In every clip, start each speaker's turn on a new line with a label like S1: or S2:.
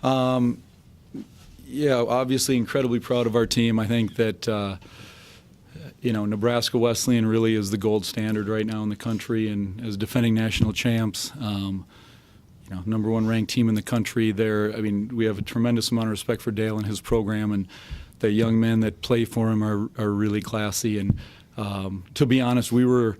S1: Yeah, obviously incredibly proud of our team. I think that Nebraska Wesleyan really is the gold standard right now in the country, and as defending national champs, number one ranked team in the country. We have a tremendous amount of respect for Dale and his program, and the young men that play for him are really classy. And to be honest, we were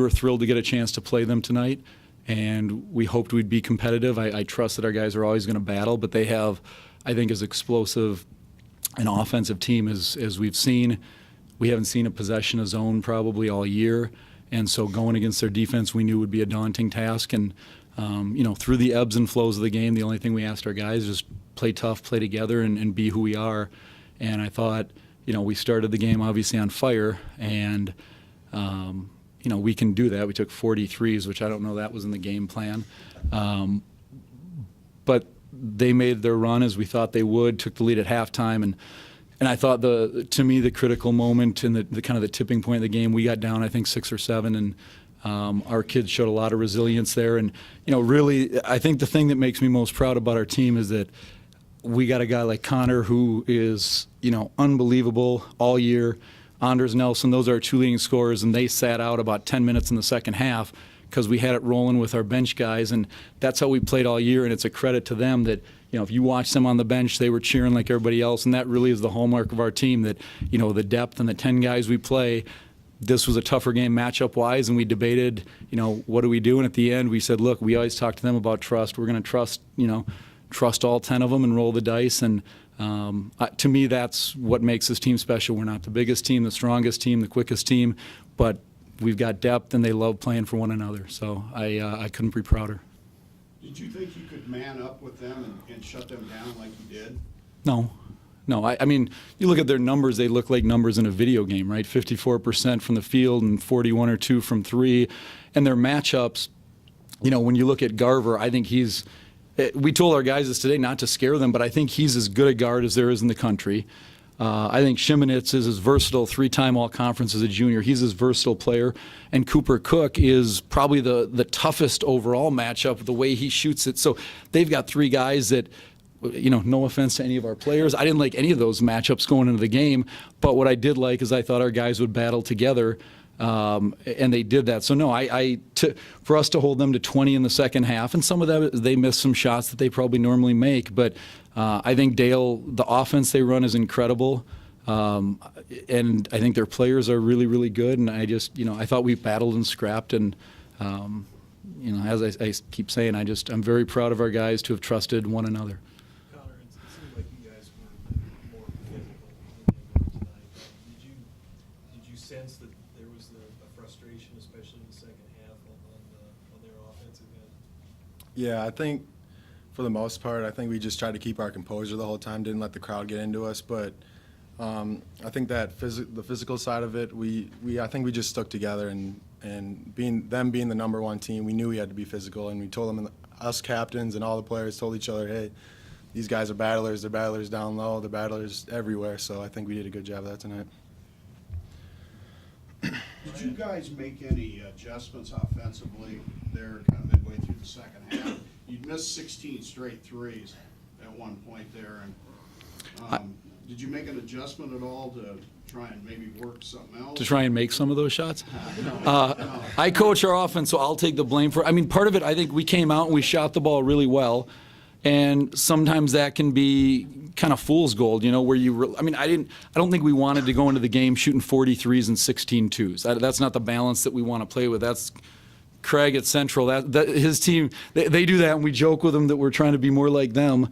S1: thrilled to get a chance to play them tonight, and we hoped we'd be competitive. I trust that our guys are always going to battle, but they have, I think, as explosive an offensive team as we've seen. We haven't seen a possession of zone probably all year, and so going against their defense we knew would be a daunting task. And through the ebbs and flows of the game, the only thing we asked our guys is just play tough, play together, and be who we are. And I thought, we started the game obviously on fire, and we can do that. We took 43s, which I don't know that was in the game plan. But they made their run as we thought they would, took the lead at halftime, and I thought to me the critical moment and the kind of the tipping point of the game, we got down I think 6 or 7, and our kids showed a lot of resilience there. And really, I think the thing that makes me most proud about our team is that we got a guy like Connor who is unbelievable all year. Anders Nelson, those are our 2 leading scorers, and they sat out about 10 minutes in the second half because we had it rolling with our bench guys, and that's how we played all year. And it's a credit to them that if you watch them on the bench, they were cheering like everybody else, and that really is the hallmark of our team, that the depth and the 10 guys we play. This was a tougher game matchup-wise, and we debated, what do we do? And at the end, we said, look, we always talk to them about trust. We're going to trust all 10 of them and roll the dice. And to me, that's what makes this team special. We're not the biggest team, the strongest team, the quickest team, but we've got depth, and they love playing for one another. So I couldn't be prouder.
S2: Did you think you could man up with them and shut them down like you did?
S1: No. I mean, you look at their numbers, they look like numbers in a video game, right? 54% from the field and 41 or 2 from 3. And their matchups, when you look at Garver, I think we told our guys this today not to scare them, but I think he's as good a guard as there is in the country. I think Shimonitz is as versatile, 3-time all-conference as a junior. He's as versatile player. And Cooper Cook is probably the toughest overall matchup, the way he shoots it. So they've got 3 guys that, no offense to any of our players, I didn't like any of those matchups going into the game. But what I did like is I thought our guys would battle together, and they did that. So no, for us to hold them to 20 in the second half, and some of that they missed some shots that they probably normally make, but I think Dale, the offense they run is incredible, and I think their players are really, really good. And I just, I thought we battled and scrapped, and as I keep saying, I'm very proud of our guys to have trusted one another.
S3: Connor, it seemed like you guys were more physical than they were tonight. Did you sense that there was a frustration, especially in the second half, on their offensive end?
S4: Yeah, I think for the most part, I think we just tried to keep our composure the whole time, didn't let the crowd get into us. But I think that the physical side of it, I think we just stuck together, and being the number one team, we knew we had to be physical, and we told them, us captains and all the players told each other, hey, these guys are battlers. They're battlers down low. They're battlers everywhere. So I think we did a good job of that tonight.
S2: Did you guys make any adjustments offensively there kind of midway through the second half? You'd missed 16 straight threes at one point there. And did you make an adjustment at all to try and maybe work something else?
S1: To try and make some of those shots? I coach our offense, so I'll take the blame for it. I mean, part of it, I think we came out and we shot the ball really well. And sometimes that can be kind of fool's gold, where I don't think we wanted to go into the game shooting 43s and 16 twos. That's not the balance that we want to play with. That's Craig at Central. That his team, they do that, and we joke with them that we're trying to be more like them.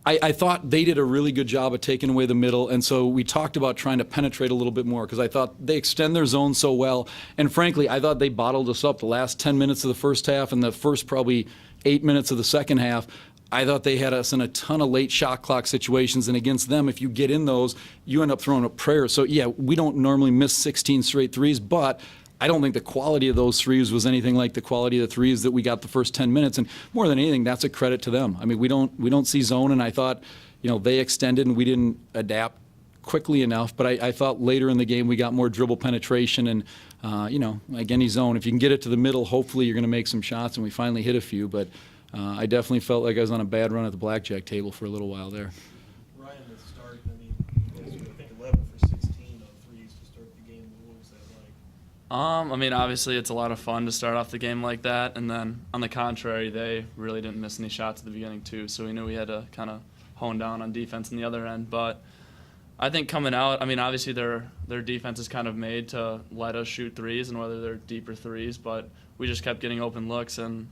S1: I thought they did a really good job of taking away the middle, and so we talked about trying to penetrate a little bit more, because I thought they extend their zone so well. And frankly, I thought they bottled us up the last 10 minutes of the first half and the first probably 8 minutes of the second half. I thought they had us in a ton of late shot clock situations, and against them, if you get in those, you end up throwing up prayers. So yeah, we don't normally miss 16 straight threes, but I don't think the quality of those threes was anything like the quality of the threes that we got the first 10 minutes. And more than anything, that's a credit to them. I mean, we don't see zone, and I thought, they extended and we didn't adapt quickly enough. But I thought later in the game we got more dribble penetration, and like any zone, if you can get it to the middle, hopefully you're going to make some shots, and we finally hit a few. But I definitely felt like I was on a bad run at the blackjack table for a little while there.
S3: Ryan, to start, I mean, you guys were, I think, 11 for 16 on threes to start the game. What was that like?
S5: I mean, obviously it's a lot of fun to start off the game like that, and then on the contrary, they really didn't miss any shots at the beginning too, so we knew we had to kind of hone down on defense on the other end. But I think coming out, I mean, obviously their defense is kind of made to let us shoot threes, and whether they're deeper threes, but we just kept getting open looks, and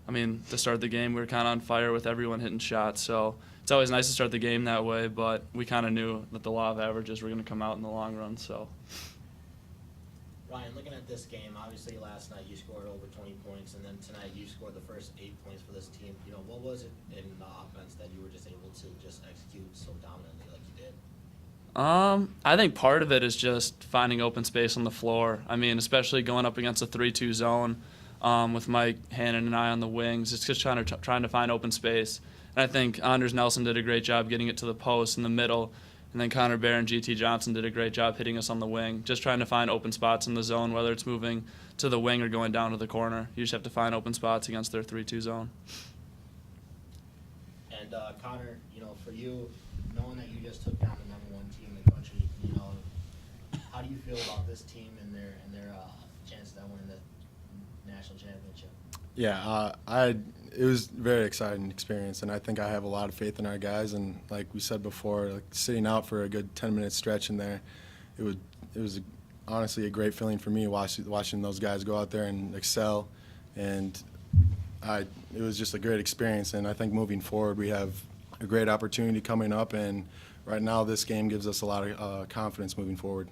S5: I mean, to start the game, we were kind of on fire with everyone hitting shots, so it's always nice to start the game that way, but we kind of knew that the law of averages were going to come out in the long run, so.
S6: Ryan, looking at this game, obviously last night you scored over 20 points, and then tonight you scored the first 8 points for this team. You know, what was it in the offense that you were just able to just execute so dominantly like you did?
S5: I think part of it is just finding open space on the floor. I mean, especially going up against a 3-2 zone with Mike Hannon and I on the wings. It's just trying to find open space. And I think Anders Nelson did a great job getting it to the post in the middle. And then Connor Bear and GT Johnson did a great job hitting us on the wing, just trying to find open spots in the zone, whether it's moving to the wing or going down to the corner. You just have to find open spots against their 3-2 zone.
S6: And Connor, you know, for you, knowing that you just took down the #1 team in the country, you know, how do you feel about this team and their chances at winning the national championship?
S4: Yeah, it was a very exciting experience, and I think I have a lot of faith in our guys. And like we said before, like sitting out for a good 10-minute stretch in there, it was honestly a great feeling for me watching those guys go out there and excel, and it was just a great experience. And I think moving forward, we have a great opportunity coming up, and right now this game gives us a lot of confidence moving forward.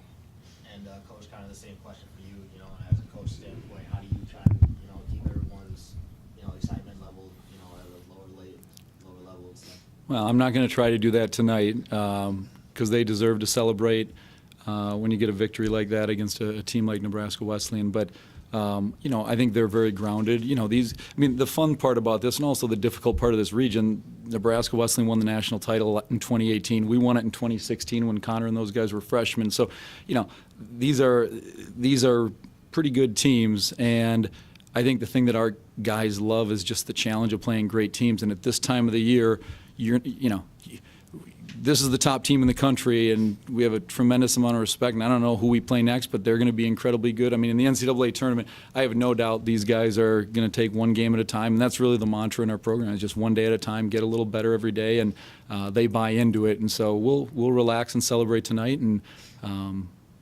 S6: And Coach, kind of the same question for you. You know, as a coach standpoint, how do you try to, you know, keep everyone's, you know, excitement level, you know, at a lower level and stuff?
S1: Well, I'm not going to try to do that tonight because they deserve to celebrate when you get a victory like that against a team like Nebraska Wesleyan. But you know, I think they're very grounded. You know, I mean, the fun part about this, and also the difficult part of this region, Nebraska Wesleyan won the national title in 2018. We won it in 2016 when Connor and those guys were freshmen. So, you know, these are pretty good teams, and I think the thing that our guys love is just the challenge of playing great teams. And at this time of the year, you know, this is the top team in the country, and we have a tremendous amount of respect. And I don't know who we play next, but they're going to be incredibly good. I mean, in the NCAA tournament, I have no doubt these guys are going to take one game at a time, and that's really the mantra in our program: is just one day at a time, get a little better every day, and they buy into it. And so we'll relax and celebrate tonight, and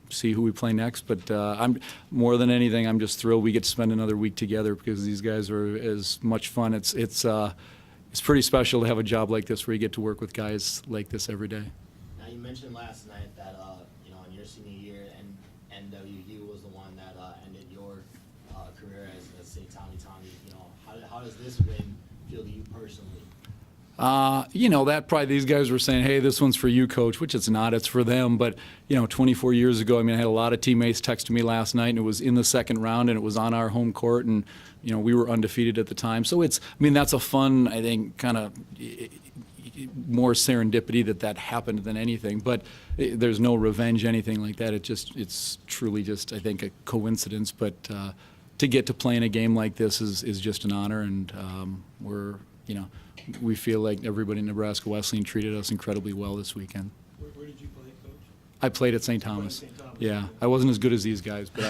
S1: see who we play next. But I'm more than anything, I'm just thrilled we get to spend another week together because these guys are as much fun. It's pretty special to have a job like this where you get to work with guys like this every day.
S6: Now, you mentioned last night that, you know, in your senior year, NWU was the one that ended your career as St. Tommy. You know, how does this win feel to you personally?
S1: You know, that probably these guys were saying, hey, this one's for you, coach, which it's not. It's for them. But, you know, 24 years ago, I mean, I had a lot of teammates text me last night, and it was in the second round, and it was on our home court, and, you know, we were undefeated at the time. So I mean, that's a fun, I think, kind of more serendipity that happened than anything. But there's no revenge, anything like that. It's truly just, I think, a coincidence. But to get to play in a game like this is just an honor, and you know, we feel like everybody in Nebraska Wesleyan treated us incredibly well this weekend.
S3: Where did you play, Coach?
S1: I played at St. Thomas.
S3: St. Thomas.
S1: Yeah, I wasn't as good as these guys, but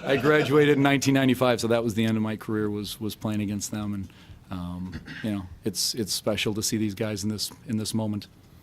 S1: I graduated in 1995, so that was the end of my career, was playing against them, and you know, it's special to see these guys in this moment.